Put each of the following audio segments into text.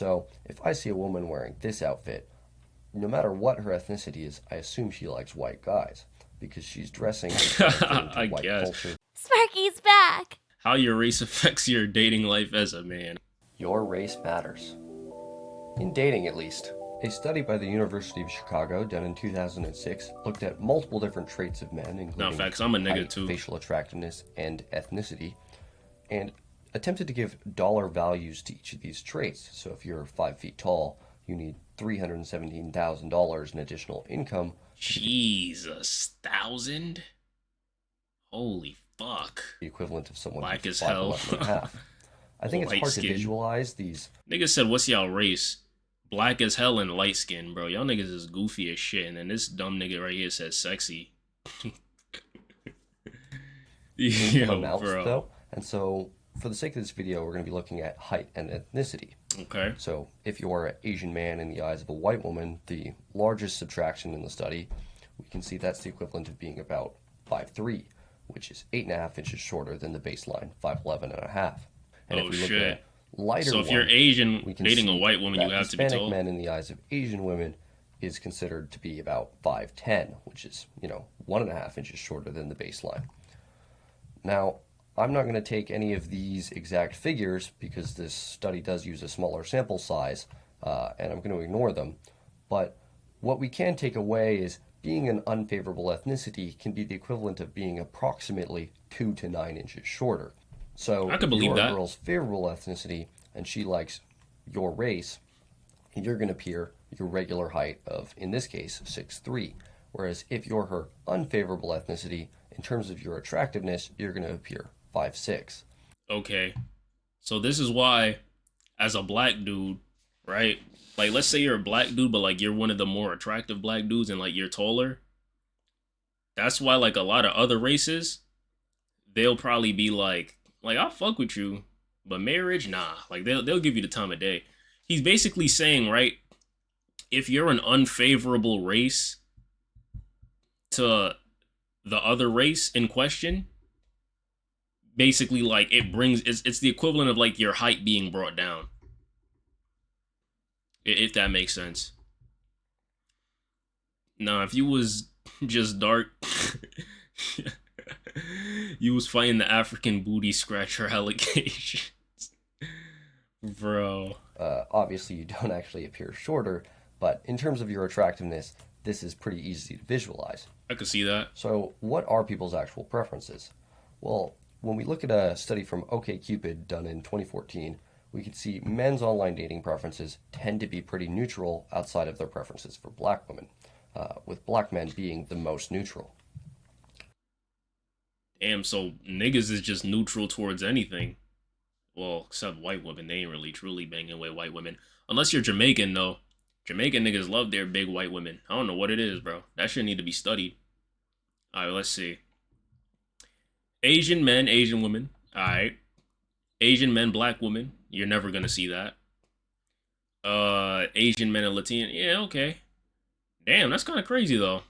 So if I see a woman wearing this outfit, no matter what her ethnicity is, I assume she likes white guys because she's dressing to try and fit into I white guess. culture. Sparky's back! How your race affects your dating life as a man. Your race matters. In dating, at least. A study by the University of Chicago done in 2006 looked at multiple different traits of men, Not including facts, I'm a nigga height, too. facial attractiveness, and ethnicity, and attempted to give dollar values to each of these traits. So if you're 5 feet tall, you need $317,000 in additional income. Jesus, 1,000? Holy fuck. The equivalent of someone Black who's as hell. 5'11" and a half. I think it's Light hard to skin. visualize these. Niggas said, what's y'all race? Black as hell and light skin, bro. Y'all niggas is goofy as shit. And then this dumb nigga right here says sexy. Yo, amounts, bro. though. And so, for the sake of this video, we're going to be looking at height and ethnicity. Okay. So, if you're an Asian man in the eyes of a white woman, the largest subtraction in the study, we can see that's the equivalent of being about 5'3", which is 8.5 inches shorter than the baseline 5'11 and a half. And Oh, if we look shit. at a lighter So if one, you're Asian we can dating a see white woman, you that have to be Hispanic tall. men in the eyes of Asian women is considered to be about 5'10", which is, 1.5 inches shorter than the baseline. Now, I'm not going to take any of these exact figures because this study does use a smaller sample size, and I'm going to ignore them. But what we can take away is being an unfavorable ethnicity can be the equivalent of being approximately 2 to 9 inches shorter. So I could if believe you're that. a girl's favorable ethnicity and she likes your race, you're going to appear your regular height of, in this case, 6'3". Whereas if you're her unfavorable ethnicity, in terms of your attractiveness, you're going to appear 5'6". Okay. So this is why, as a black dude, right? Like, let's say you're a black dude, but like you're one of the more attractive black dudes and like you're taller. That's why like a lot of other races, they'll probably be like I'll fuck with you, but marriage, nah. Like they'll give you the time of day. He's basically saying, right, if you're an unfavorable race to the other race in question, basically like it's the equivalent of like your height being brought down. If that makes sense. Nah, if you was just dark, you was fighting the African booty scratcher allegations. Bro. Obviously, you don't actually appear shorter, but in terms of your attractiveness, this is pretty easy to visualize. I could see that. So, what are people's actual preferences? Well, when we look at a study from OkCupid done in 2014, we can see men's online dating preferences tend to be pretty neutral outside of their preferences for black women, with black men being the most neutral. Damn, so niggas is just neutral towards anything. Well, except white women. They ain't really truly banging with white women. Unless you're Jamaican, though. Jamaican niggas love their big white women. I don't know what it is, bro. That shit need to be studied. Alright, let's see. Asian men, Asian women. Alright. Asian men, black women. You're never gonna see that. Asian men and Latino. Yeah, okay. Damn, that's kind of crazy, though.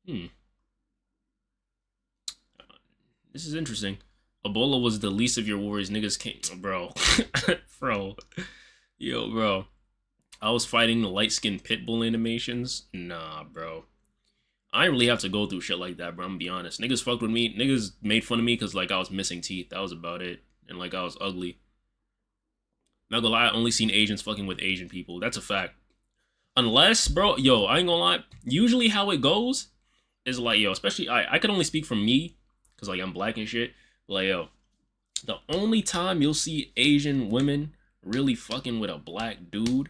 Hmm. This is interesting. Ebola was the least of your worries. Niggas can't, bro. Bro. Yo, bro. I was fighting the light-skinned pit bull animations. Nah, bro. I ain't really have to go through shit like that, bro. I'm gonna be honest. Niggas fucked with me. Niggas made fun of me because, like, I was missing teeth. That was about it. And, like, I was ugly. Not gonna lie, I only seen Asians fucking with Asian people. That's a fact. Unless, bro, yo, I ain't gonna lie. Usually how it goes is, like, yo, especially, I could only speak for me because, like, I'm black and shit. Like, yo, the only time you'll see Asian women really fucking with a black dude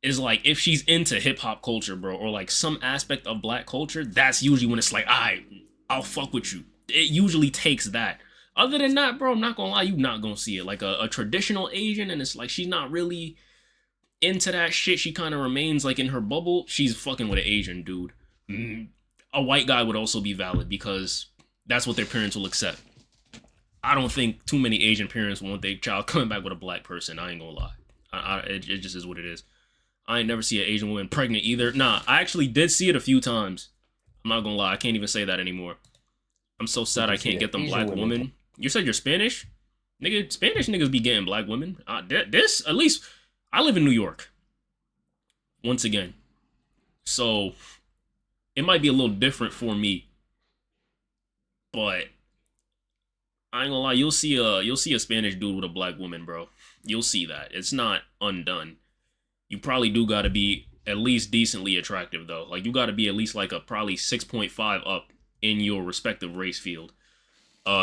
is like if she's into hip hop culture, bro, or like some aspect of black culture. That's usually when it's like, I'll fuck with you. It usually takes that. Other than that, bro, I'm not gonna lie, you not gonna see it. Like a traditional Asian, and it's like she's not really into that shit. She kind of remains like in her bubble. She's fucking with an Asian dude. A white guy would also be valid because that's what their parents will accept. I don't think too many Asian parents want their child coming back with a black person. I ain't gonna lie. It just is what it is. I ain't never see an Asian woman pregnant either. Nah, I actually did see it a few times. I'm not gonna lie. I can't even say that anymore. I'm so sad I can't get them black women. You said you're Spanish? Nigga, Spanish niggas be getting black women. This, at least, I live in New York, once again. So, it might be a little different for me, but I ain't gonna lie, you'll see a Spanish dude with a black woman, bro. You'll see that. It's not undone. You probably do gotta be at least decently attractive though. Like you gotta be at least like a probably 6.5 up in your respective race field.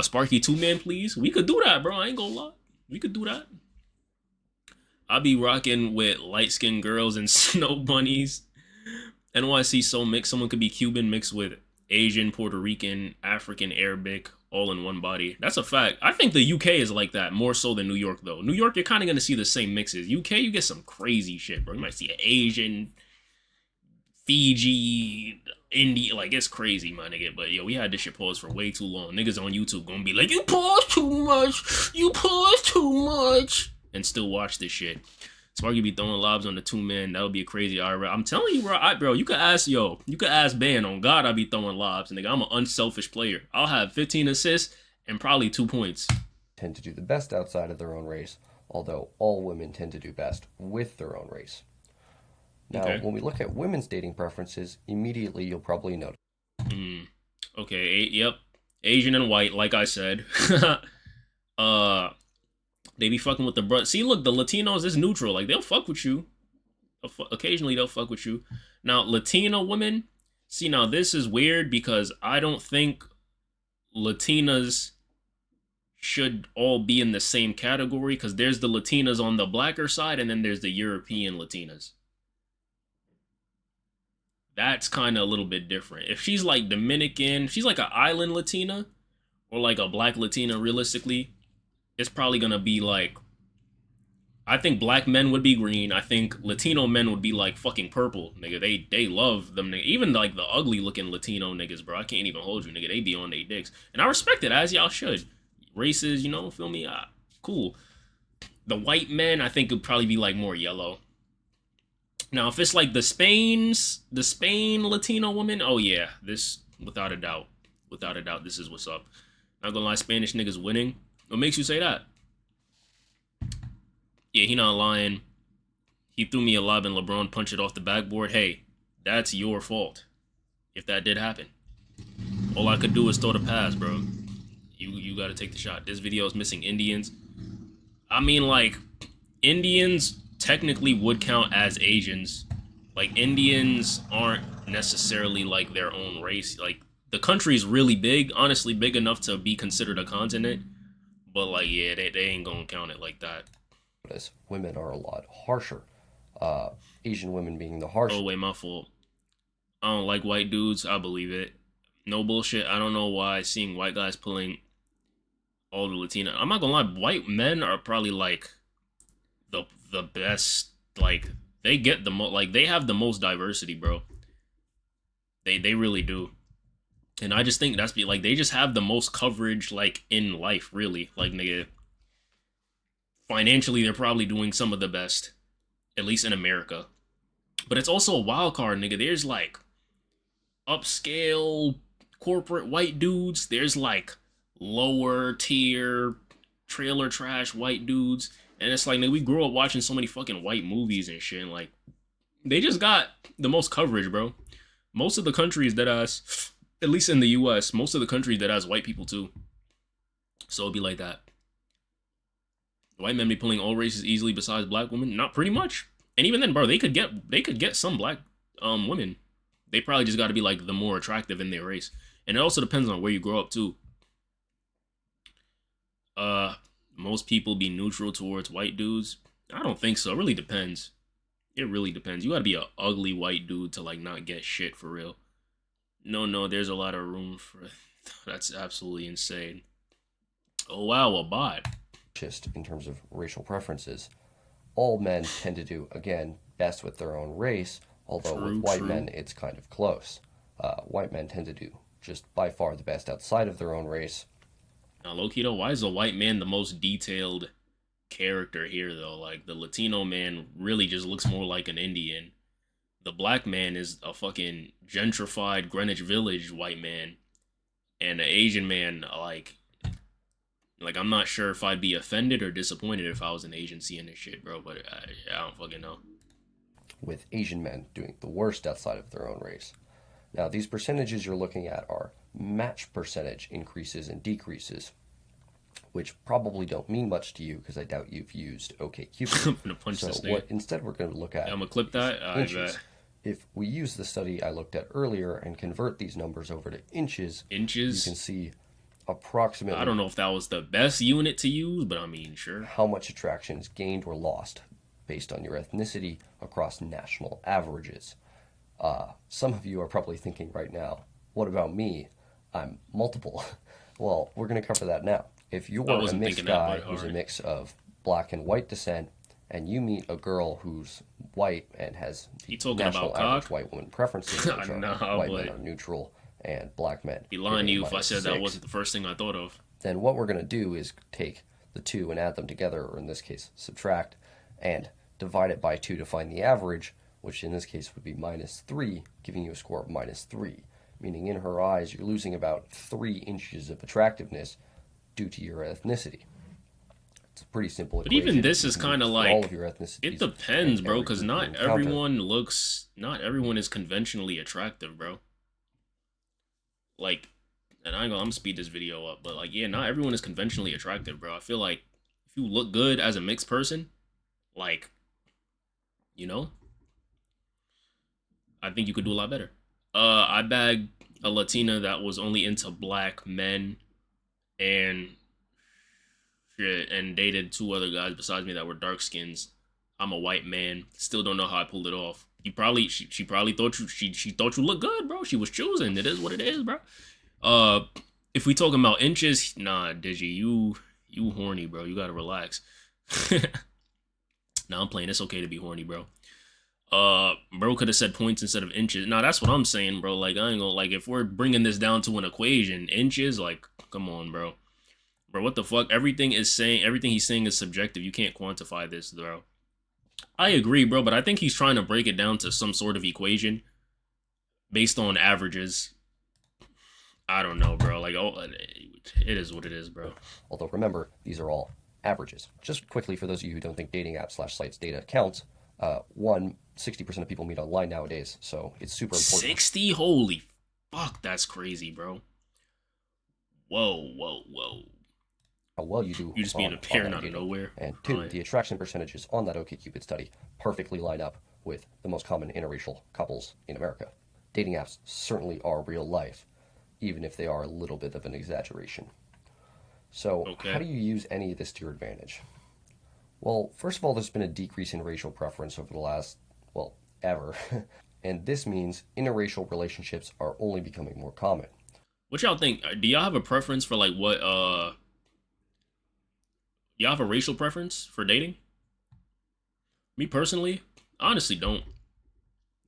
Sparky 2 man, please. We could do that, bro. I ain't gonna lie. We could do that. I be rocking with light skinned girls and snow bunnies. NYC so mixed. Someone could be Cuban mixed with Asian, Puerto Rican, African, Arabic, all in one body. That's a fact. I think the UK is like that more so than New York, though. New York, you're kind of gonna see the same mixes. UK, you get some crazy shit, bro. You might see an Asian, Fiji, India. Like it's crazy, my nigga. But yo, we had this shit paused for way too long. Niggas on YouTube gonna be like, you pause too much. You pause too much, and still watch this shit. Sparky be throwing lobs on the 2 man. That would be a crazy IRL. I'm telling you, bro, you could ask Ban on God. I be throwing lobs, nigga. I'm an unselfish player. I'll have 15 assists and probably 2 points. Tend to do the best outside of their own race, although all women tend to do best with their own race. Now, Okay. when we look at women's dating preferences, immediately you'll probably notice. Mm. Okay. Yep. Asian and white, like I said. uh, they be fucking with the bruh. See, look, the Latinos is neutral. Like they'll fuck with you. Occasionally they'll fuck with you. Now, Latino women. See, now this is weird because I don't think Latinas should all be in the same category because there's the Latinas on the blacker side and then there's the European Latinas. That's kind of a little bit different. If she's like Dominican, she's like an island Latina or like a black Latina, realistically, it's probably gonna be like I think black men would be green. I think Latino men would be like fucking purple, nigga. They love them, nigga. Even like the ugly looking Latino niggas, bro. I can't even hold you, nigga. They be on their dicks, and I respect it as y'all should. Races, feel me? Cool. The white men, I think, would probably be like more yellow. Now, if it's like the Spain Latino woman, oh yeah, this without a doubt, this is what's up. Not gonna lie, Spanish niggas winning. What makes you say that? Yeah, he not lying. He threw me a lob and LeBron punched it off the backboard. Hey, that's your fault. If that did happen. All I could do is throw the pass, bro. You gotta take the shot. This video is missing Indians. I mean, like, Indians technically would count as Asians. Like, Indians aren't necessarily, like, their own race. Like, the country is really big. Honestly, big enough to be considered a continent. But, like, yeah, they ain't gonna count it like that. Women are a lot harsher. Asian women being the Oh, harsh. wait, my fault. I don't like white dudes. I believe it. No bullshit. I don't know why seeing white guys pulling all the Latina. I'm not gonna lie. White men are probably like the best. Like they get the most. Like they have the most diversity, bro. They really do. And I just think that's like they just have the most coverage like in life, really. Like nigga, financially they're probably doing some of the best, at least in America. But it's also a wild card, nigga. There's like upscale corporate white dudes. There's like lower tier trailer trash white dudes. And it's like, nigga, we grew up watching so many fucking white movies and shit. And like, they just got the most coverage, bro. Most of the countries that has, at least in the US, most of the countries that has white people too. So it'd be like that. White men be pulling all races easily besides black women? Not pretty much. And even then, bro, they could get some black women. They probably just got to be like the more attractive in their race. And it also depends on where you grow up too. Most people be neutral towards white dudes. I don't think so. It really depends. It really depends. You gotta be a ugly white dude to like not get shit for real. No, there's a lot of room for that's absolutely insane. Oh wow, a bot. Just in terms of racial preferences. All men tend to do, again, best with their own race, although with white True. men it's kind of close. White men tend to do just by far the best outside of their own race. Now, low key though, why is the white man the most detailed character here though? Like the Latino man really just looks more like an Indian. The black man is a fucking gentrified Greenwich Village white man, and the Asian man like Like, I'm not sure if I'd be offended or disappointed if I was an Asian seeing this shit, bro. But I don't fucking know. with Asian men doing the worst outside of their own race. Now, these percentages you're looking at are match percentage increases and decreases, which probably don't mean much to you because I doubt you've used OkCupid. I'm gonna punch So this what nigga. instead we're going to look at I'm gonna clip is that. I bet. inches. If we use the study I looked at earlier and convert these numbers over to inches, you can Inches. see I don't approximately know if that was the best unit to use, but I mean, sure. how much attraction is gained or lost based on your ethnicity across national averages. Some of you are probably thinking right now, what about me? I'm multiple. Well, we're going to cover that now. If I you're a wasn't mixed thinking that, guy but who's a alright. mix of black and white descent, and you meet a girl who's white and has You the talking about national average cock? white woman preferences, which are Nah, white men but are neutral and black men be lying giving to a you if I said that -6, wasn't the first thing I thought of. then what we're going to do is take the two and add them together, or in this case, subtract, and divide it by 2 to find the average, which in this case would be -3, giving you a score of -3, meaning in her eyes you're losing about 3 inches of attractiveness due to your ethnicity. It's a pretty simple But even equation this you is can kind of use for all of like your it ethnicities and depends, bro. every Because group you not encounter. everyone looks, not everyone is conventionally attractive, bro. Like, and I'm gonna speed this video up, but like, yeah, not everyone is conventionally attractive, bro. I feel like if you look good as a mixed person, like, you know, I think you could do a lot better. I bagged a Latina that was only into black men and shit, and dated two other guys besides me that were dark skins. I'm a white man. Still don't know how I pulled it off. She probably thought she thought you looked good, bro. She was choosing. It is what it is, bro. Uh, if we talking about inches, nah, Digi, you horny, bro. You gotta relax. Nah, I'm playing. It's okay to be horny, bro. Bro could have said points instead of inches. Nah, that's what I'm saying, bro. Like, I ain't gonna, like, if we're bringing this down to an equation, inches, like, come on, bro. Bro, what the fuck? Everything he's saying is subjective. You can't quantify this, bro. I agree, bro, but I think he's trying to break it down to some sort of equation based on averages. I don't know, bro. Like, oh, it is what it is, bro. Although remember, these are all averages. Just quickly, for those of you who don't think dating apps slash sites data counts, 60% of people meet online nowadays, so it's super important. 60? Holy fuck, that's crazy, bro. Whoa, whoa, whoa. How well you do You just being a on parent online out of dating. nowhere. And All two, right. the attraction percentages on that OkCupid study perfectly line up with the most common interracial couples in America. Dating apps certainly are real life, even if they are a little bit of an exaggeration. So, how Okay. do you use any of this to your advantage? Well, first of all, there's been a decrease in racial preference over the last, well, ever. And this means interracial relationships are only becoming more common. What y'all think? Do y'all have a preference for like what y'all have a racial preference for dating? Me personally, I honestly don't.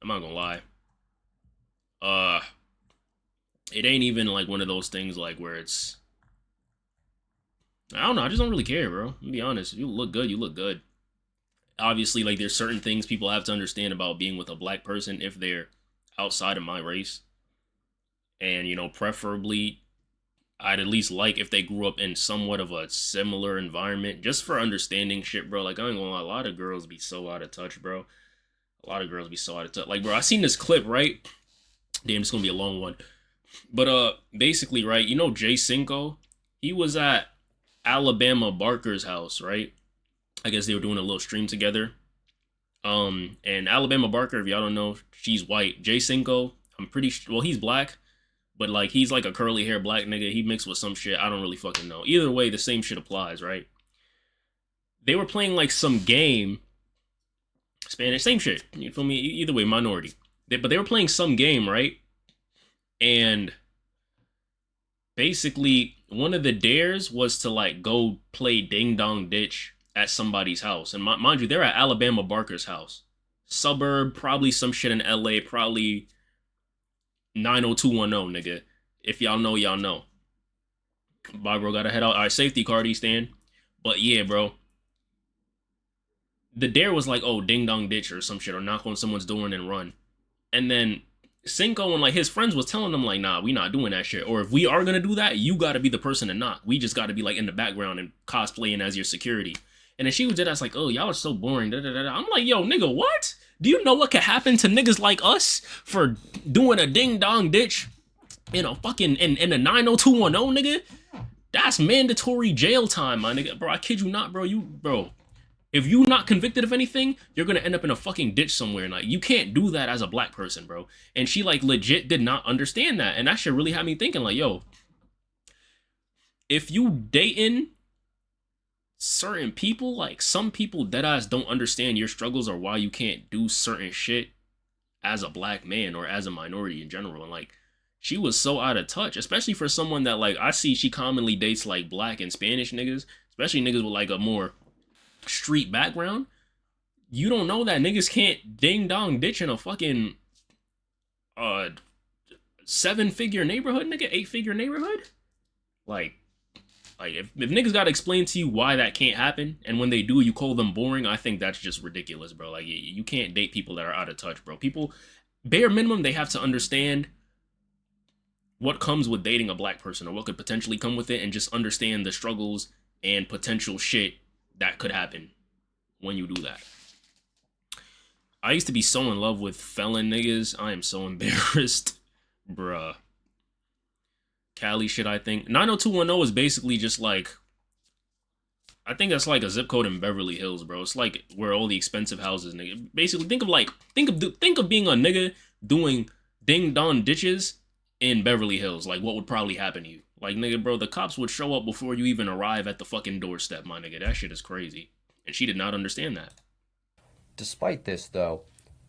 I'm not gonna lie. Uh it ain't even like one of those things like where it's I don't know, I just don't really care, bro. To be honest. If you look good, you look good. Obviously, like there's certain things people have to understand about being with a black person if they're outside of my race. And, you know, preferably I'd at least like if they grew up in somewhat of a similar environment, just for understanding shit, bro. Like I ain't gonna lie, a lot of girls be so out of touch, bro. A lot of girls be so out of touch. Like, bro, I seen this clip, right? Damn, it's gonna be a long one. But basically, right, you know Jay Cinco? He was at Alabama Barker's house, right? I guess they were doing a little stream together. And Alabama Barker, if y'all don't know, she's white. Jay Cinco, I'm pretty sure, well, he's black, but like he's like a curly hair black nigga. He mixed with some shit. I don't really fucking know. Either way, the same shit applies, right? They were playing like some game, Spanish, same shit. You feel me? Either way, minority. But they were playing some game, right? And basically, one of the dares was to like go play ding dong ditch at somebody's house. And mind you, they're at Alabama Barker's house, suburb, probably some shit in LA, probably 90210, nigga. If y'all know, y'all know. Bye, bro. Gotta head out. All right, safety car, stand. But yeah, bro. The dare was like, oh, ding dong ditch or some shit, or knock on someone's door and then run. And then Cinco and like his friends was telling them like, nah, we not doing that shit. Or if we are gonna do that, you gotta be the person to knock. We just gotta be like in the background and cosplaying as your security. And then she was just like, oh, y'all are so boring. Da, da, da, da. I'm like, yo, nigga, what? Do you know what could happen to niggas like us for doing a ding dong ditch in a fucking in a 90210, nigga? That's mandatory jail time, my nigga. Bro, I kid you not, bro. If you not convicted of anything, you're gonna end up in a fucking ditch somewhere. And like, you can't do that as a black person, bro. And she like legit did not understand that. And that shit really had me thinking like, yo, if you dating certain people, like some people deadass don't understand your struggles or why you can't do certain shit as a black man or as a minority in general. And like, she was so out of touch, especially for someone that like I see she commonly dates like black and Spanish niggas, especially niggas with like a more street background. You don't know that niggas can't ding dong ditch in a fucking 7-figure neighborhood, nigga, 8-figure neighborhood. Like if niggas gotta explain to you why that can't happen, and when they do, you call them boring, I think that's just ridiculous, bro. Like you can't date people that are out of touch, bro. People, bare minimum, they have to understand what comes with dating a black person or what could potentially come with it, and just understand the struggles and potential shit that could happen when you do that. I used to be so in love with felon niggas. I am so embarrassed, bruh. Cali shit, I think. 90210 is basically just like, I think that's like a zip code in Beverly Hills, bro. It's like where all the expensive houses, nigga. Basically, think of being a nigga doing ding dong ditches in Beverly Hills. Like, what would probably happen to you? Like, nigga, bro, the cops would show up before you even arrive at the fucking doorstep, my nigga. That shit is crazy. And she did not understand that. Despite this, though,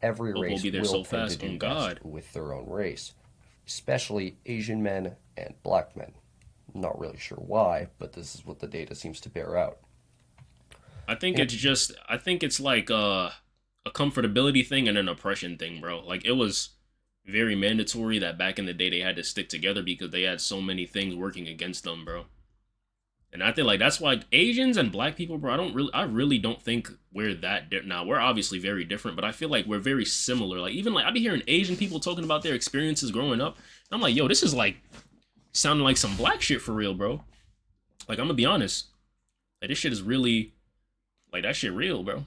every Hope will race be there will so tend to fast, do on best God. with their own race, especially Asian men and black men. I'm not really sure why, but this is what the data seems to bear out. I think And it's just, I think it's like a comfortability thing and an oppression thing, bro. Like, it was very mandatory that back in the day they had to stick together because they had so many things working against them, bro. And I think like that's why Asians and black people, bro, I really don't think we're that now. We're obviously very different, but I feel like we're very similar. Like even like I be hearing Asian people talking about their experiences growing up. And I'm like, yo, this is like sounding like some black shit for real, bro. Like I'm gonna be honest, like this shit is really like that shit real, bro.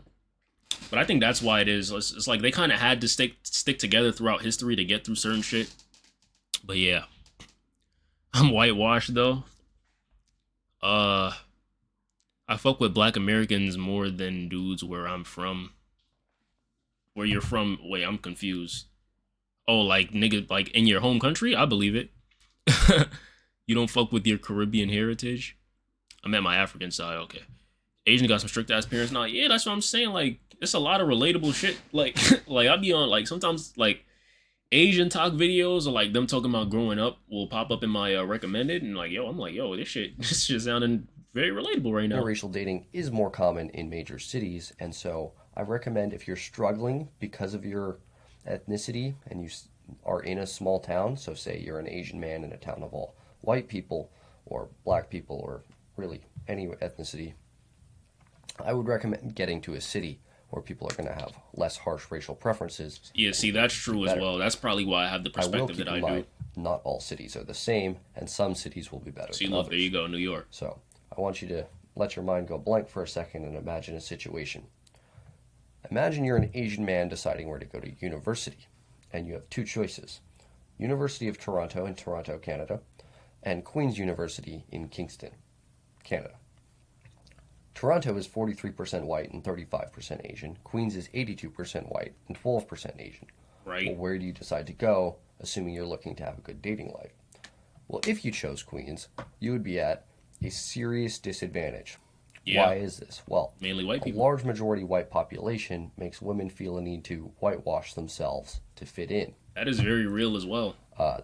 But I think that's why it is. It's like they kind of had to stick together throughout history to get through certain shit. But yeah, I'm whitewashed though. Uh, I fuck with black Americans more than dudes where I'm from. Where you're from? Wait, I'm confused. Oh, like nigga, like in your home country? I believe it. You don't fuck with your Caribbean heritage? I meant my African side. Okay. Asian got some strict ass parents. Nah, yeah, that's what I'm saying. Like, it's a lot of relatable shit. Like, like I be on like sometimes like Asian talk videos or like them talking about growing up will pop up in my recommended, and like, yo, I'm like, yo, this shit, this shit sounding very relatable right now. interracial dating is more common in major cities, and so I recommend if you're struggling because of your ethnicity and you are in a small town, so say you're an Asian man in a town of all white people or black people or really any ethnicity, I would recommend getting to a city where people are going to have less harsh racial preferences. Yeah, see, that's true as well. That's probably why I have the I will perspective keep that I in do. mind, not all cities are the same, and some cities will be better See, than look, there others. you go, New York. So I want you to let your mind go blank for a second and imagine a situation. Imagine you're an Asian man deciding where to go to university, and you have two choices: University of Toronto in Toronto, Canada, and Queen's University in Kingston, Canada. Toronto is 43% white and 35% Asian. Queens is 82% white and 12% Asian. Right. Well, where do you decide to go, assuming you're looking to have a good dating life? Well, if you chose Queens, you would be at a serious disadvantage. Yeah. Why is this? Well, Mainly white a people. large majority white population makes women feel a need to whitewash themselves to fit in. That is very real as well.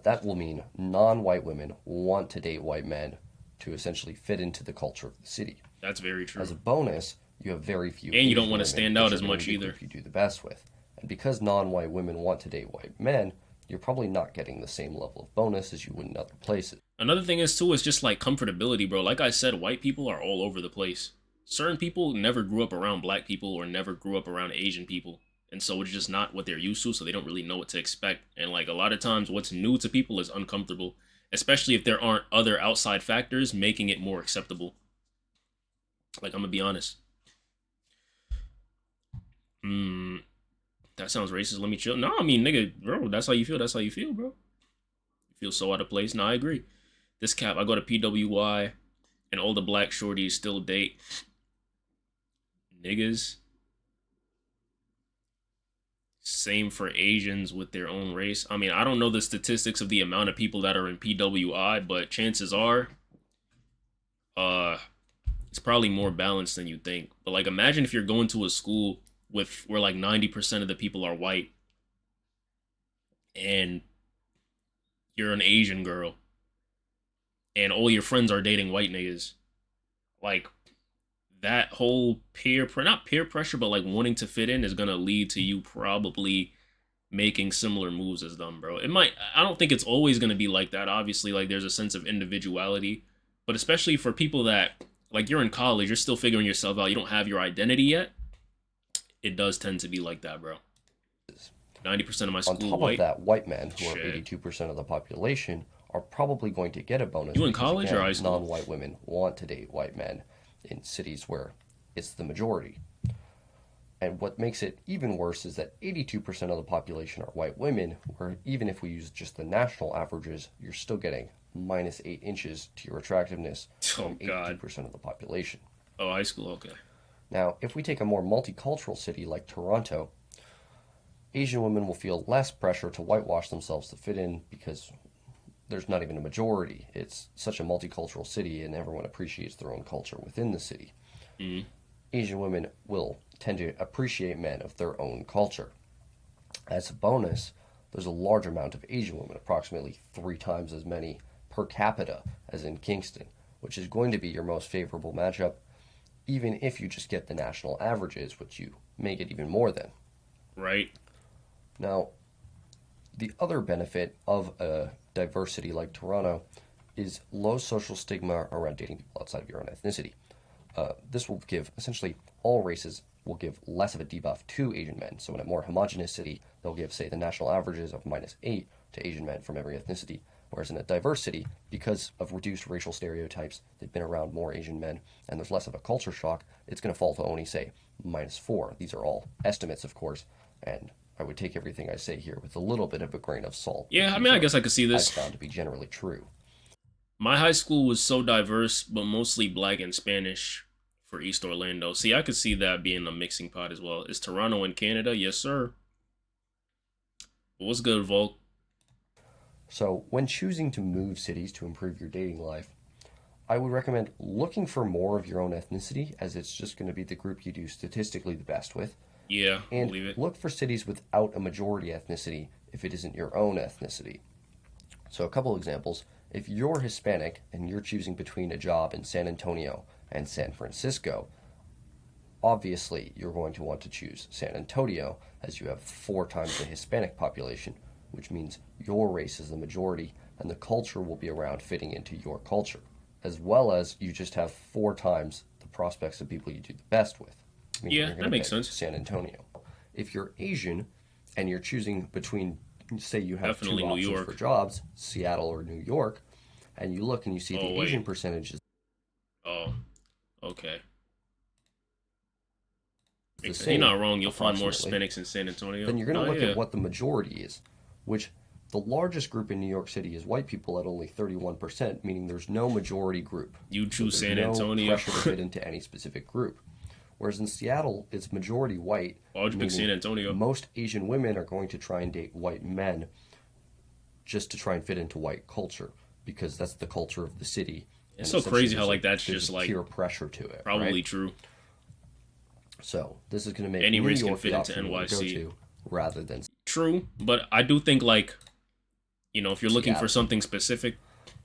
That will mean non-white women want to date white men to essentially fit into the culture of the city. That's very true. As a bonus, you have very few And you don't Asian wanna women stand that out you're as gonna much be either. If you do the best with. And because non-white women want to date white men, you're probably not getting the same level of bonus as you would in other places. Another thing is too is just like comfortability, bro. Like I said, white people are all over the place. Certain people never grew up around black people or never grew up around Asian people. and so it's just not what they're used to, so they don't really know what to expect. And like a lot of times, what's new to people is uncomfortable, especially if there aren't other outside factors making it more acceptable. Like I'm gonna be honest. Hmm, that sounds racist. Let me chill. No, I mean, nigga, bro, that's how you feel. That's how you feel, bro. You feel so out of place. No, I agree. This cap, I go to PWY, and all the black shorties still date niggas. Same for Asians with their own race. I mean, I don't know the statistics of the amount of people that are in PWI, but chances are, uh, it's probably more balanced than you think. But like, imagine if you're going to a school with where like 90% of the people are white, and you're an Asian girl, and all your friends are dating white niggas. Like, that whole not peer pressure, but like wanting to fit in is gonna lead to you probably making similar moves as them, bro. It might. I don't think it's always gonna be like that. Obviously, like there's a sense of individuality, but especially for people that like you're in college, you're still figuring yourself out. You don't have your identity yet. It does tend to be like that, bro. 90% of my On school top of white. that, white men, who are Shit. 82% of the population, are probably going to get a bonus You in because, college or high again, school? non-white women want to date white men in cities where it's the majority. And what makes it even worse is that 82% of the population are white women, where even if we use just the national averages, you're still getting -8 inches to your attractiveness Oh from God. 82% of the population. Oh, high school. Okay. Now, if we take a more multicultural city like Toronto, Asian women will feel less pressure to whitewash themselves to fit in because there's not even a majority. It's such a multicultural city and everyone appreciates their own culture within the city. Mm. Asian women will tend to appreciate men of their own culture. As a bonus, there's a large amount of Asian women, approximately 3 times as many per capita as in Kingston, which is going to be your most favorable matchup, even if you just get the national averages, which you may get even more than. Right. Now, the other benefit of a diversity like Toronto is low social stigma around dating people outside of your own ethnicity. This will give essentially all races will give less of a debuff to Asian men. So in a more homogenous city, they'll give, say, the national averages of -8 to Asian men from every ethnicity. Whereas in a diverse city, because of reduced racial stereotypes, they've been around more Asian men, and there's less of a culture shock, it's going to fall to only, say, -4. These are all estimates, of course, and I would take everything I say here with a little bit of a grain of salt. Yeah. I These mean, I are, guess I could see I've this. found to be generally true. My high school was so diverse, but mostly black and Spanish for East Orlando. See, I could see that being a mixing pot as well. Is Toronto in Canada? Yes, sir. But what's good, Volk? So, when choosing to move cities to improve your dating life, I would recommend looking for more of your own ethnicity, as it's just going to be the group you do statistically the best with, Yeah, I and believe it. look for cities without a majority ethnicity if it isn't your own ethnicity. So, a couple examples. If you're Hispanic and you're choosing between a job in San Antonio and San Francisco, obviously you're going to want to choose San Antonio as you have 4 times the Hispanic population, which means your race is the majority and the culture will be around fitting into your culture, as well as you just have 4 times the prospects of people you do the best with, meaning Yeah, you're going that to makes pick sense. San Antonio. If you're Asian and you're choosing between, say, you have Definitely two New options for York. jobs, Seattle or New York, and you look and you see Oh the Asian wait. percentage is Oh, okay. the Makes sense. You're not same, wrong. You'll find more approximately, Hispanics in San then Antonio. you're going to No, look at yeah. what the majority is, which the largest group in New York City is white people at only 31%, meaning there's no majority group. You So choose there's San no Antonio. pressure to fit into any specific group. Whereas in Seattle, it's majority white, Why would you pick meaning San Antonio? most Asian women are going to try and date white men just to try and fit into white culture because that's the culture of the city. It's And so essentially crazy how like that's there's just a like peer pressure to it, probably right? true. So this is going to make Any New race can York fit the into option you want to go NYC. to rather than True, but I do think like if you're looking for Seattle. something specific,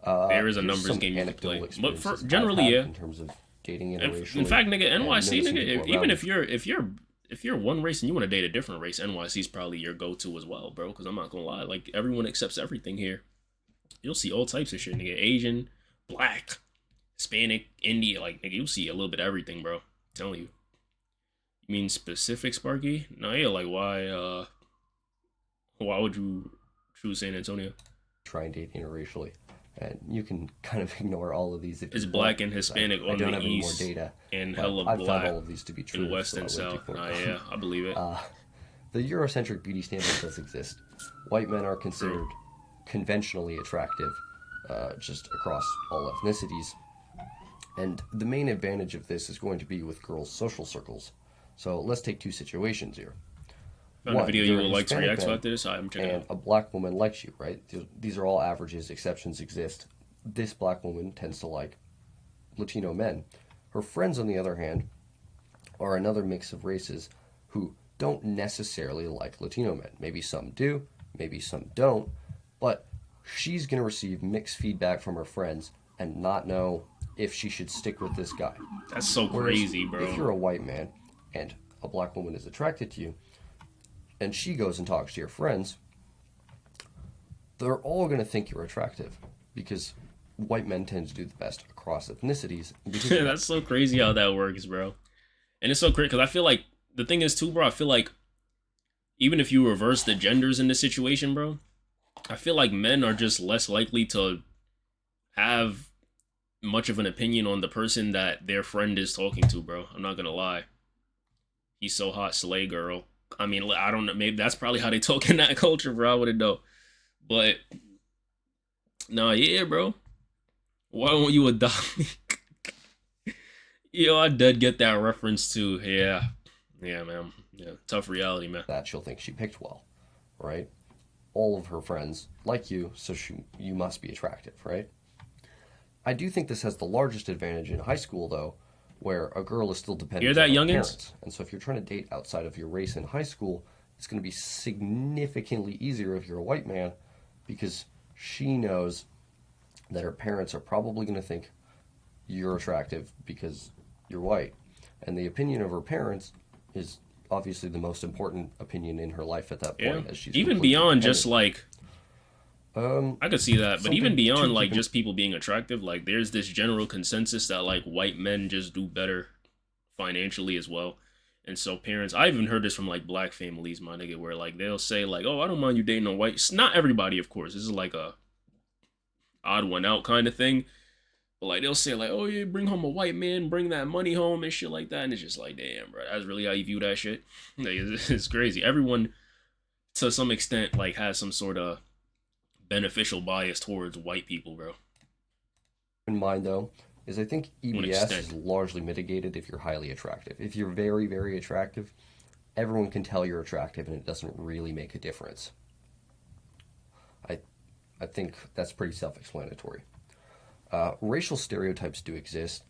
there is a Here's numbers some game you could play. anecdotal But for experiences I've generally, had yeah. in terms of dating And in interracially fact, nigga, and NYC, noticing nigga, people even around me. if you're one race and you want to date a different race, NYC is probably your go-to as well, bro. Because I'm not gonna lie, like everyone accepts everything here. You'll see all types of shit, nigga. Asian, black, Hispanic, India, like nigga, you'll see a little bit of everything, bro. I'm telling you. You mean specific Sparky? No, yeah, like why would you choose San Antonio? Try and date interracially. And you can kind of ignore all of these if It's you want, black and because Hispanic I on the don't have any more east data, and but hella I've found black all of these to be in true, west so I and wouldn't south. ignore Nah, them. yeah, I believe it. Uh, the Eurocentric beauty standard does exist. White men are True. considered conventionally attractive, just across all ethnicities. And the main advantage of this is going to be with girls' social circles. So let's take two situations here. Found a One, video you you're a would like to Hispanic react to man after this. I'm checking it and out. a black woman likes you, right? These are all averages, exceptions exist. This black woman tends to like Latino men. Her friends, on the other hand, are another mix of races who don't necessarily like Latino men. Maybe some do, maybe some don't, but she's going to receive mixed feedback from her friends and not know if she should stick with this guy. That's so Whereas crazy, if bro. you're a white man and a black woman is attracted to you and she goes and talks to your friends, they're all going to think you're attractive because white men tend to do the best across ethnicities because of that. That's so crazy how that works, bro. And it's so crazy because I feel like the thing is too, bro. I feel like even if you reverse the genders in this situation, bro, I feel like men are just less likely to have much of an opinion on the person that their friend is talking to, bro. I'm not gonna lie. He's so hot, slay girl. I mean, I don't know. Maybe that's probably how they talk in that culture, bro. I wouldn't know. But nah, yeah, bro. Why won't you adopt me? Yo, I did get that reference too. Yeah, yeah, man. Yeah, tough reality, man. That she'll think she picked well, right? All of her friends like you, so you must be attractive, right? I do think this has the largest advantage in high school, though, where a girl is still Hear dependent on that, her youngins? parents. And so if you're trying to date outside of your race in high school, it's going to be significantly easier if you're a white man because she knows that her parents are probably going to think you're attractive because you're white. And the opinion of her parents is obviously the most important opinion in her life at that Yeah. point, as she's Even completely beyond just dependent. like Um, I could see that, but even Something to beyond like keep in just people being attractive, like there's this general consensus that like white men just do better financially as well. And so parents, I even heard this from like black families, my nigga, where like they'll say like, "Oh, I don't mind you dating a white." Not everybody, of course. This is like a odd one out kind of thing. But like they'll say like, "Oh yeah, bring home a white man, bring that money home and shit like that." And it's just like, damn, bro, that's really how you view that shit. Like, it's crazy. Everyone to some extent like has some sort of beneficial bias towards white people, bro. mind, though, is I think To an EBS extent. is largely mitigated if you're highly attractive. If you're very, very attractive, everyone can tell you're attractive and it doesn't really make a difference. I, I think that's pretty self explanatory. Racial stereotypes do exist.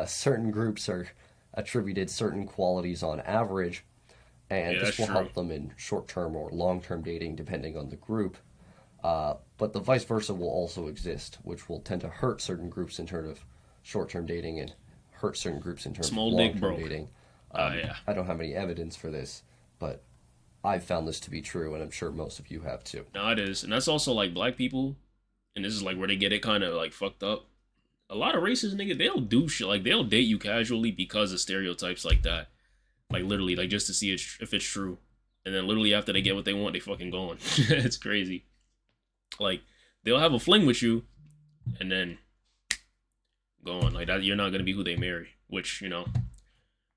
Certain groups are attributed certain qualities on average, and Yeah, that's this will true. help them in short term or long term dating depending on the group. But the vice versa will also exist, which will tend to hurt certain groups in terms of short term dating and hurt certain groups in terms of Small long dick term broke. dating. Yeah. I don't have any evidence for this, but I've found this to be true, and I'm sure most of you have too. No, it is. And that's also like black people, and this is like where they get it kind of like fucked up. A lot of races, nigga, they'll do shit. Like they'll date you casually because of stereotypes like that. Like literally, like just to see if it's true. And then literally after they get what they want, they fucking gone. It's crazy. Like they'll have a fling with you, and then gone. Like that, you're not gonna be who they marry. Which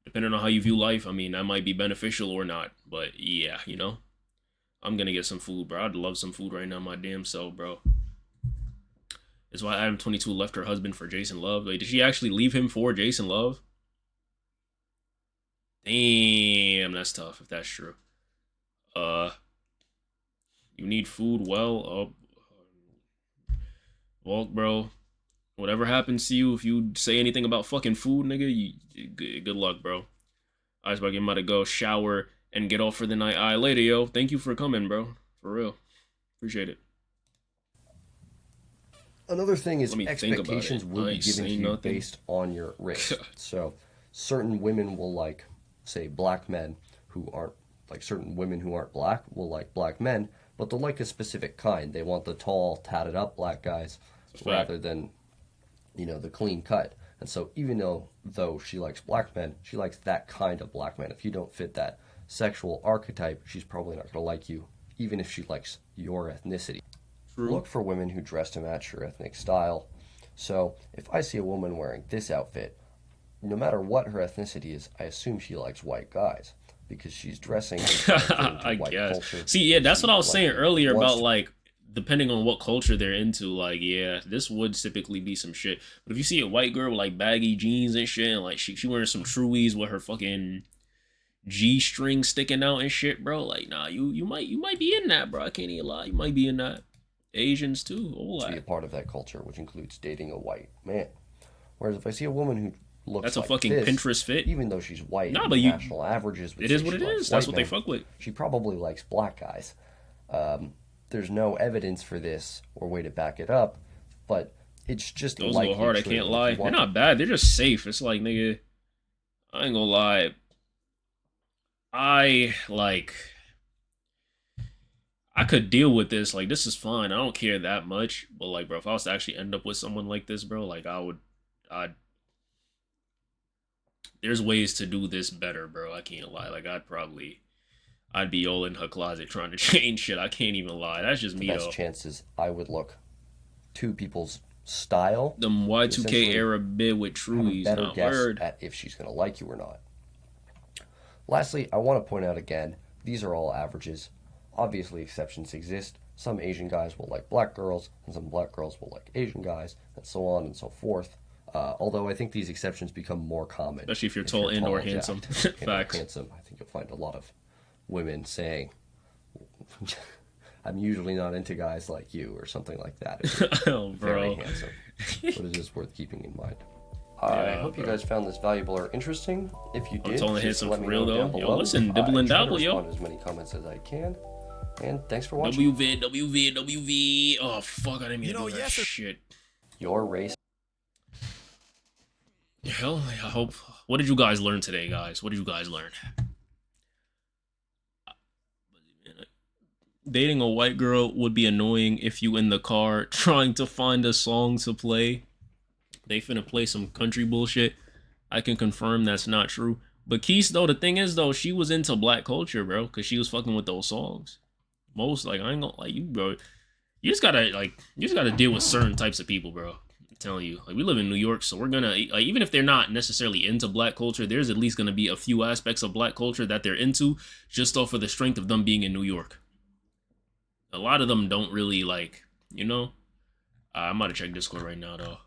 depending on how you view life, I mean, that might be beneficial or not. But yeah, I'm gonna get some food, bro. I'd love some food right now, my damn self, bro. It's why Adam 22 left her husband for Jason Love. Like, did she actually leave him for Jason Love? Damn, that's tough if that's true. Uh, you need food. Well, bro. Whatever happens to you, if you say anything about fucking food, nigga, good luck, bro. I was about to get about to go shower and get off for the night. All right, later, yo. Thank you for coming, bro. For real. Appreciate it. Another thing Let is me think about it. expectations will I be ain't given to saying you nothing. based on your race. So certain women will like, say, black men who aren't like certain women who aren't black will like black men, but they'll like a specific kind. They want the tall, tatted up black guys It's a fact. rather than the clean cut. And so even though she likes black men, she likes that kind of black man. If you don't fit that sexual archetype, she's probably not going to like you, even if she likes your ethnicity. True. Look for women who dress to match your ethnic style. So if I see a woman wearing this outfit, no matter what her ethnicity is, I assume she likes white guys because she's dressing I white guess. culture. See, yeah, that's what I was Like, saying earlier wants about, to like, depending on what culture they're into, like, yeah, this would typically be some shit. But if you see a white girl with like baggy jeans and shit, and like she wearing some truies with her fucking G string sticking out and shit, bro, like, nah, you might be in that, bro. I can't even lie, you might be in that. Asians too, all be a that. part of that culture, which includes dating a white man. Whereas if I see a woman who looks That's a like fucking this, Pinterest fit. even though she's white Nah, and but the you, national averages would it say is what she it likes is. That's white what they men, fuck with. she probably likes black guys. There's no evidence for this or way to back it up, but it's just Those go likely hard. I true. can't And if lie. you They're want to not bad. They're just safe. It's like, nigga, I ain't gonna lie. I like. I could deal with this. Like, this is fine. I don't care that much. But like, bro, if I was to actually end up with someone like this, bro, like, I would. I. There's ways to do this better, bro. I can't lie. Like, I'd be all in her closet trying to change shit. I can't even lie. That's just the me best though. chances, I would look to people's style Them to Y2K essentially era bit with have a truies, better not guess word. at if she's going to like you or not. Lastly, I want to point out again, these are all averages. Obviously, exceptions exist. Some Asian guys will like black girls, and some black girls will like Asian guys, and so on and so forth. Although I think these exceptions become more common. Especially if you're tall and or handsome. jacked, and or Facts. handsome. I think you'll find a lot of women saying, I'm usually not into guys like you, or something like that. If Oh, you're very bro. handsome. But it is worth keeping in mind. I Yeah, hope you bro. guys found this valuable or interesting. If you I'm did, tall and just handsome let for me real, know down though. Yo, below. listen, dibble and I try to dabble, yo. respond to as many comments as I can. And thanks for watching. WV. Oh, fuck, I didn't mean to do that shit. Your race. Hell, I hope. What did you guys learn today, guys? What did you guys learn? Dating a white girl would be annoying if you in the car trying to find a song to play. They finna play some country bullshit. I can confirm that's not true. But Keith, though, the thing is, though, she was into black culture, bro, because she was fucking with those songs. Most, like, I ain't gonna, like, you, bro, you just gotta deal with certain types of people, bro. I'm telling you, like, we live in New York, so we're gonna, like, even if they're not necessarily into black culture, there's at least gonna be a few aspects of black culture that they're into, just off of the strength of them being in New York. A lot of them don't really, like, you know? I'm about to check Discord right now, though.